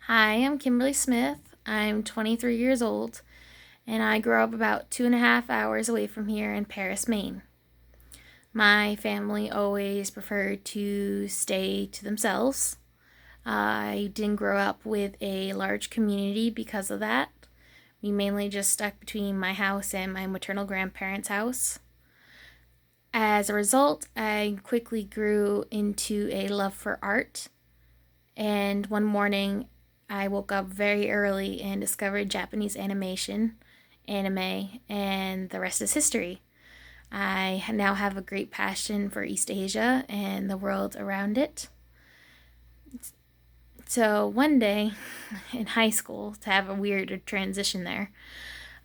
Hi, I'm Kimberly Smith. I'm 23 years old, and I grew up about 2.5 hours away from here in Paris, Maine. My family always preferred to stay to themselves. I didn't grow up with a large community because of that. We mainly just stuck between my house and my maternal grandparents' house. As a result, I quickly grew into a love for art, and one morning I woke up very early and discovered Japanese anime, and the rest is history. I now have a great passion for East Asia and the world around it. So one day in high school, to have a weird transition there,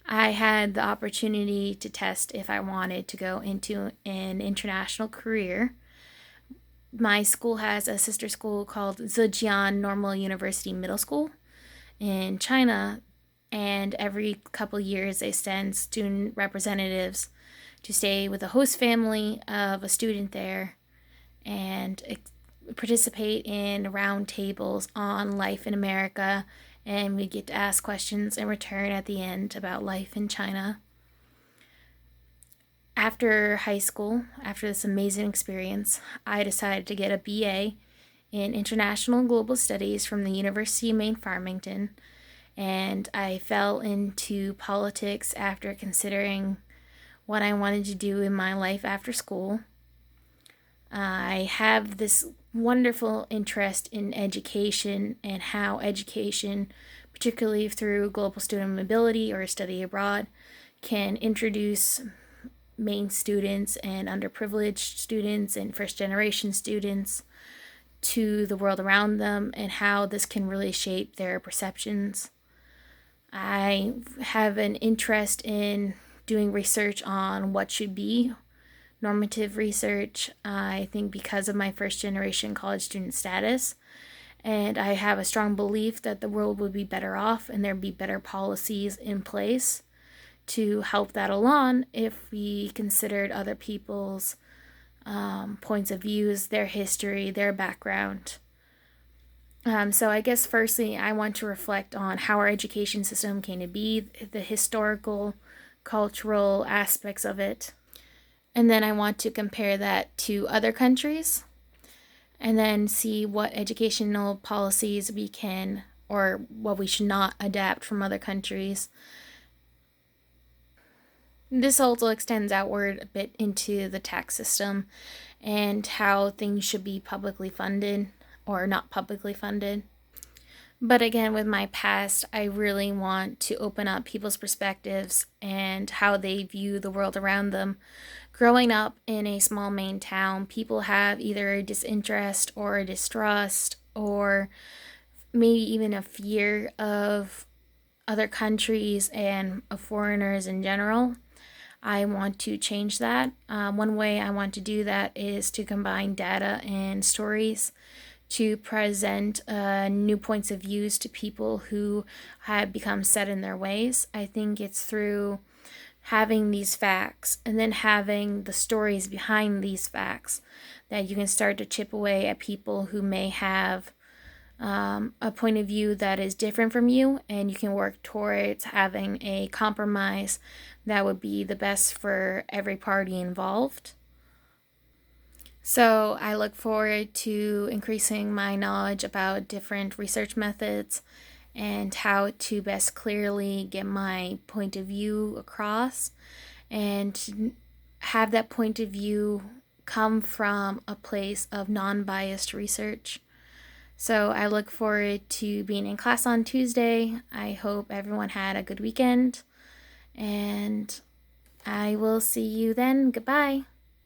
I had the opportunity to test if I wanted to go into an international career. My school has a sister school called Zhejiang Normal University Middle School in China, and every couple years they send student representatives to stay with the host family of a student there and participate in round tables on life in America, and we get to ask questions in return at the end about life in China. After high school, after this amazing experience, I decided to get a BA in International Global Studies from the University of Maine Farmington, and I fell into politics after considering what I wanted to do in my life after school. I have this wonderful interest in education and how education, particularly through global student mobility or study abroad, can introduce Maine students and underprivileged students and first generation students to the world around them and how this can really shape their perceptions. I have an interest in doing research on what should be normative research. I think because of my first generation college student status, and I have a strong belief that the world would be better off and there'd be better policies in place to help that along if we considered other people's points of views, their history, their background. So I guess firstly, I want to reflect on how our education system came to be, the historical, cultural aspects of it. And then I want to compare that to other countries and then see what educational policies we can or what we should not adapt from other countries. This also extends outward a bit into the tax system and how things should be publicly funded or not publicly funded. But again, with my past, I really want to open up people's perspectives and how they view the world around them. Growing up in a small Maine town, people have either a disinterest or a distrust or maybe even a fear of other countries and of foreigners in general. I want to change that. One way I want to do that is to combine data and stories to present new points of views to people who have become set in their ways. I think it's through having these facts and then having the stories behind these facts that you can start to chip away at people who may have a point of view that is different from you, and you can work towards having a compromise that would be the best for every party involved. So I look forward to increasing my knowledge about different research methods and how to best clearly get my point of view across and have that point of view come from a place of non-biased research. So I look forward to being in class on Tuesday. I hope everyone had a good weekend, and I will see you then. Goodbye.